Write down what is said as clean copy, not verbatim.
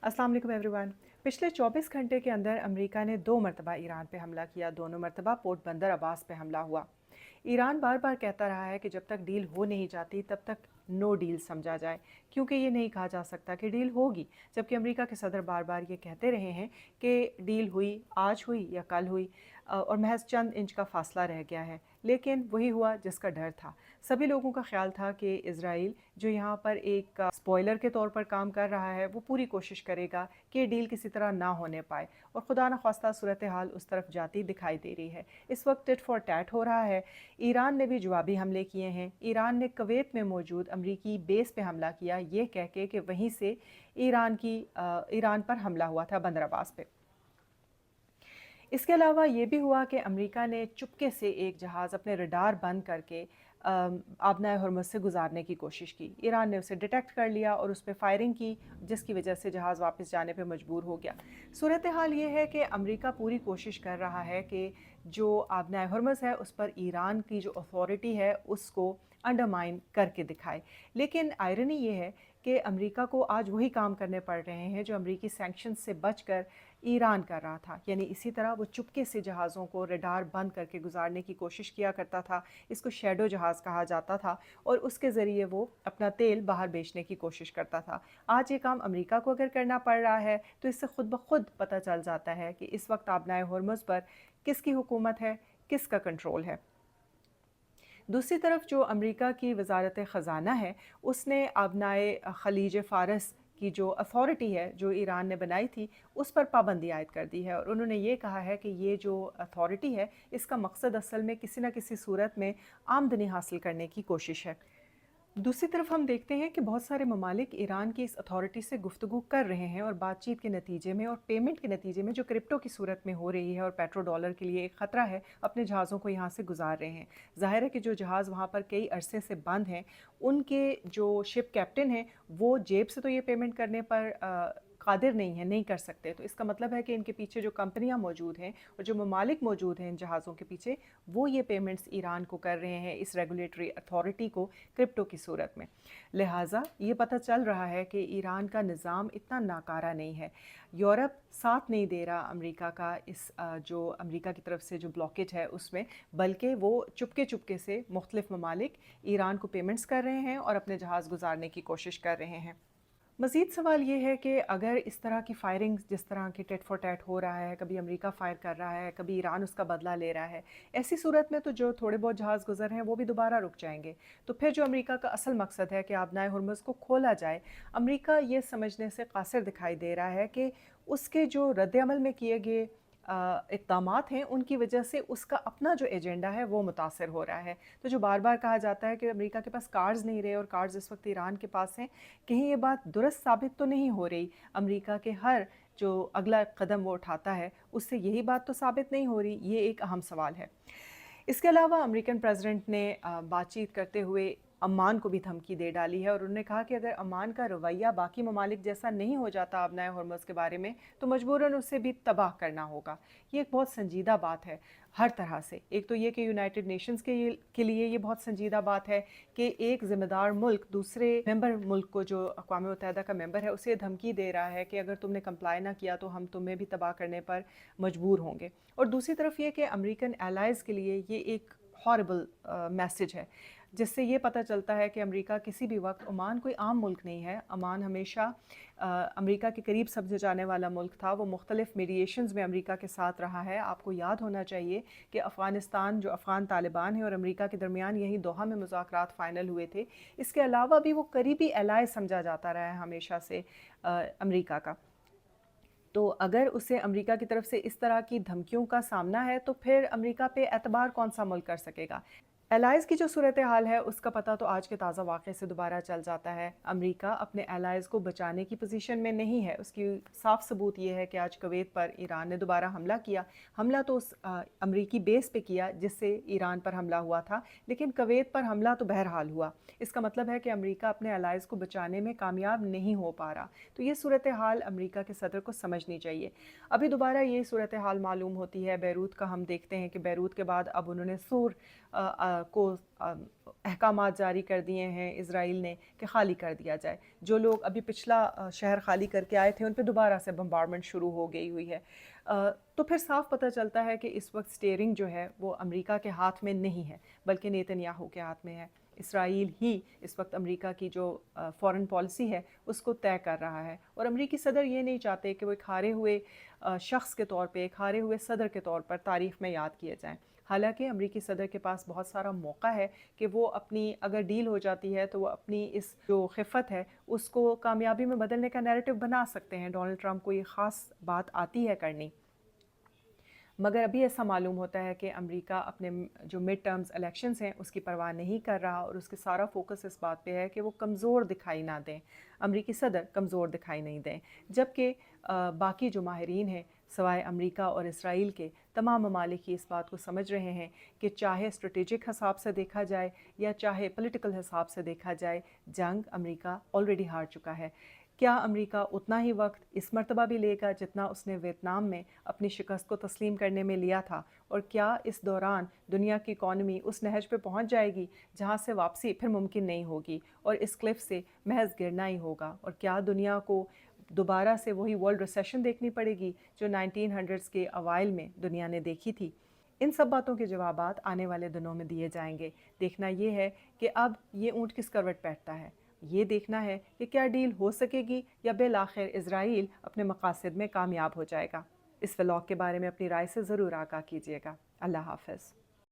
अस्सलाम वालेकुम एवरीवन। पिछले 24 घंटे के अंदर अमेरिका ने 2 मरतबा ईरान पे हमला किया। दोनों मरतबा पोर्ट बंदर अब्बास पे हमला हुआ। ईरान बार बार कहता रहा है कि जब तक डील हो नहीं जाती तब तक नो डील समझा जाए, क्योंकि ये नहीं कहा जा सकता कि डील होगी, जबकि अमेरिका के सदर बार बार ये कहते रहे हैं कि डील हुई, आज हुई या कल हुई, और महज चंद इंच का फासला रह गया है। लेकिन वही हुआ जिसका डर था। सभी लोगों का ख्याल था कि इजराइल जो यहाँ पर एक स्पॉइलर के तौर पर काम कर रहा है, वो पूरी कोशिश करेगा कि डील किसी तरह ना होने पाए, और खुदा न खास्ता सूरत हाल उस तरफ जाती दिखाई दे रही है। इस वक्त टिट फॉर टैट हो रहा है। ईरान ने भी जवाबी हमले किए हैं। ईरान ने कुवैत में मौजूद अमरीकी बेस पे हमला किया, ये कह के कि वहीं से ईरान पर हमला हुआ था बंदर अब्बास पे। इसके अलावा ये भी हुआ कि अमेरिका ने चुपके से एक जहाज़ अपने रडार बंद करके आबनाए हरमुज़ से गुजारने की कोशिश की। ईरान ने उसे डिटेक्ट कर लिया और उस पर फायरिंग की, जिसकी वजह से जहाज़ वापस जाने पे मजबूर हो गया। सूरत हाल ये है कि अमेरिका पूरी कोशिश कर रहा है कि जो आबनाए हरमुज़ है उस पर ईरान की जो अथॉरिटी है उसको अंडरमाइन करके दिखाए। लेकिन आयरनी ये है कि अमेरिका को आज वही काम करने पड़ रहे हैं जो अमेरिकी सैंक्शन से बचकर ईरान कर रहा था। यानी इसी तरह वो चुपके से जहाज़ों को रडार बंद करके गुजारने की कोशिश किया करता था। इसको शैडो जहाज़ कहा जाता था, और उसके ज़रिए वो अपना तेल बाहर बेचने की कोशिश करता था। आज ये काम अमेरिका को अगर करना पड़ रहा है तो इससे ख़ुद ब खुद पता चल जाता है कि इस वक्त आबनाए हरमुज़ पर किसकी हुकूमत है, किसका कंट्रोल है। दूसरी तरफ जो अमेरिका की वजारत ख़ज़ाना है, उसने आबनाए खलीज फ़ारस की जो अथॉरिटी है जो ईरान ने बनाई थी, उस पर पाबंदी आयद कर दी है, और उन्होंने ये कहा है कि ये जो अथॉरिटी है इसका मकसद असल में किसी न किसी सूरत में आमदनी हासिल करने की कोशिश है। दूसरी तरफ हम देखते हैं कि बहुत सारे ममालिक ईरान की इस अथॉरिटी से गुफ्तगू कर रहे हैं, और बातचीत के नतीजे में और पेमेंट के नतीजे में जो क्रिप्टो की सूरत में हो रही है और पेट्रो डॉलर के लिए एक ख़तरा है, अपने जहाज़ों को यहाँ से गुजार रहे हैं। ज़ाहिर है कि जो जहाज़ वहाँ पर कई अरसे से बंद हैं, उनके जो शिप कैप्टन हैं वो जेब से तो ये पेमेंट करने पर कादिर नहीं है, नहीं कर सकते। तो इसका मतलब है कि इनके पीछे जो कंपनियां मौजूद हैं और जो ममालिक मौजूद हैं इन जहाज़ों के पीछे, वो ये पेमेंट्स ईरान को कर रहे हैं, इस रेगुलेटरी अथॉरिटी को, क्रिप्टो की सूरत में। लिहाजा ये पता चल रहा है कि ईरान का निज़ाम इतना नाकारा नहीं है। यूरोप साथ नहीं दे रहा अमेरिका का इस जो अमेरिका की तरफ से जो ब्लॉकेज है उसमें, बल्कि वो चुपके चुपके से मुख्तलिफ ममालिक ईरान को पेमेंट्स कर रहे हैं और अपने जहाज़ गुजारने की कोशिश कर रहे हैं। मज़ीद सवाल ये है कि अगर इस तरह की फायरिंग, जिस तरह की टेट फॉर टैट हो रहा है, कभी अमेरिका फायर कर रहा है, कभी ईरान उसका बदला ले रहा है, ऐसी सूरत में तो जो थोड़े बहुत जहाज़ गुजर हैं वो भी दोबारा रुक जाएंगे। तो फिर जो अमेरिका का असल मकसद है कि आबनाए हरमुज़ को खोला जाए, अमेरिका ये समझने से कासिर दिखाई दे रहा है कि उसके जो रद्द-ए-अमल में किए गए इक़दामात हैं, उनकी वजह से उसका अपना जो एजेंडा है वो मुतासर हो रहा है। तो जो बार बार कहा जाता है कि अमेरिका के पास कार्ड्स नहीं रहे और कार्ड्स इस वक्त ईरान के पास हैं, कहीं ये बात दुरुस्त साबित तो नहीं हो रही। अमेरिका के हर जो अगला कदम वो उठाता है उससे यही बात तो साबित नहीं हो रही, ये एक अहम सवाल है। इसके अलावा अमेरिकन प्रेसिडेंट ने बातचीत करते हुए अम्मान को भी धमकी दे डाली है, और उन्होंने कहा कि अगर अम्मान का रवैया बाकी ममालिक जैसा नहीं हो जाता आबनाए हरमुज़ के बारे में, तो मजबूरन उसे भी तबाह करना होगा। ये एक बहुत संजीदा बात है हर तरह से। एक तो ये कि यूनाइटेड नेशंस के लिए ये बहुत संजीदा बात है कि एक ज़िम्मेदार मुल्क दूसरे मेंबर मुल्क को, जो अक़वाम मुत्तहिदा का मेंबर है, उसे धमकी दे रहा है कि अगर तुमने कंप्लाई ना किया तो हम तुम्हें भी तबाह करने पर मजबूर होंगे। और दूसरी तरफ ये कि अमेरिकन एलाइज़ के लिए ये एक हॉरिबल मैसेज है, जिससे ये पता चलता है कि अमेरिका किसी भी वक्त, ओमान कोई आम मुल्क नहीं है, ओमान हमेशा अमेरिका के करीब समझे जाने वाला मुल्क था। वो मुख्तलिफ मीडिएशंस में अमेरिका के साथ रहा है। आपको याद होना चाहिए कि अफ़गानिस्तान, जो अफ़गान तालिबान है और अमेरिका के दरमियान यहीं दोहा में मुज़ाकरात फ़ाइनल हुए थे। इसके अलावा भी वो करीबी एलाय समझा जाता रहा है हमेशा से अमेरिका का। तो अगर उसे अमेरिका की तरफ से इस तरह की धमकियों का सामना है, तो फिर अमेरिका पे एतबार कौन सा मुल्क कर सकेगा। एलाइज़ की जो सूरत हाल है उसका पता तो आज के ताज़ा वाक़े से दोबारा चल जाता है। अमेरिका अपने एलाइज़ को बचाने की पोजीशन में नहीं है। उसकी साफ सबूत ये है कि आज कुवैत पर ईरान ने दोबारा हमला किया। हमला तो उस अमरीकी बेस पे किया जिससे ईरान पर हमला हुआ था, लेकिन कुवैत पर हमला तो बहरहाल हुआ। इसका मतलब है कि अमेरिका अपने एलाइज़ को बचाने में कामयाब नहीं हो पा रहा। तो ये सूरत हाल अमेरिका के सदर को समझनी चाहिए। अभी दोबारा ये सूरत हाल मालूम होती है बैरूत का। हम देखते हैं कि बैरूत के बाद अब उन्होंने सूर کو احکامات جاری کر دیے ہیں اسرائیل نے کہ خالی کر دیا جائے. جو لوگ ابھی پچھلا شہر خالی کر کے آئے تھے ان پہ دوبارہ سے بمبارڈمنٹ شروع ہو گئی ہوئی ہے. تو پھر صاف پتہ چلتا ہے کہ اس وقت سٹیئرنگ جو ہے وہ امریکہ کے ہاتھ میں نہیں ہے بلکہ نیتن یاہو کے ہاتھ میں ہے. اسرائیل ہی اس وقت امریکہ کی جو فورن پالیسی ہے اس کو طے کر رہا ہے، اور امریکی صدر یہ نہیں چاہتے کہ وہ ایک ہارے ہوئے شخص کے طور پہ، ایک ہارے ہوئے صدر کے طور پر تاریخ میں یاد کیے جائیں. حالانکہ امریکی صدر کے پاس بہت سارا موقع ہے کہ وہ اپنی، اگر ڈیل ہو جاتی ہے تو وہ اپنی اس جو خفت ہے اس کو کامیابی میں بدلنے کا نیریٹو بنا سکتے ہیں. ڈونلڈ ٹرمپ کو یہ خاص بات آتی ہے کرنی، مگر ابھی ایسا معلوم ہوتا ہے کہ امریکہ اپنے جو مڈ ٹرمز الیکشنز ہیں اس کی پرواہ نہیں کر رہا، اور اس کے سارا فوکس اس بات پہ ہے کہ وہ کمزور دکھائی نہ دیں، امریکی صدر کمزور دکھائی نہیں دیں. جبکہ باقی جو ماہرین ہیں سوائے امریکہ اور اسرائیل کے، تمام ممالک ہی اس بات کو سمجھ رہے ہیں کہ چاہے اسٹریٹجک حساب سے دیکھا جائے یا چاہے پولیٹیکل حساب سے دیکھا جائے، جنگ امریکہ آلریڈی ہار چکا ہے. کیا امریکہ اتنا ہی وقت اس مرتبہ بھی لے گا جتنا اس نے ویتنام میں اپنی شکست کو تسلیم کرنے میں لیا تھا؟ اور کیا اس دوران دنیا کی اکانومی اس نہج پہ پہنچ جائے گی جہاں سے واپسی پھر ممکن نہیں ہوگی اور اس کلف سے محض گرنا ہی ہوگا؟ اور کیا دنیا کو دوبارہ سے وہی ورلڈ ریسیشن دیکھنی پڑے گی جو 1900s کے اوائل میں دنیا نے دیکھی تھی؟ ان سب باتوں کے جوابات آنے والے دنوں میں دیے جائیں گے. دیکھنا یہ ہے کہ اب یہ اونٹ کس کروٹ بیٹھتا ہے. یہ دیکھنا ہے کہ کیا ڈیل ہو سکے گی یا بالآخر اسرائیل اپنے مقاصد میں کامیاب ہو جائے گا. اس ولاگ کے بارے میں اپنی رائے سے ضرور آگاہ کیجیے گا. اللہ حافظ.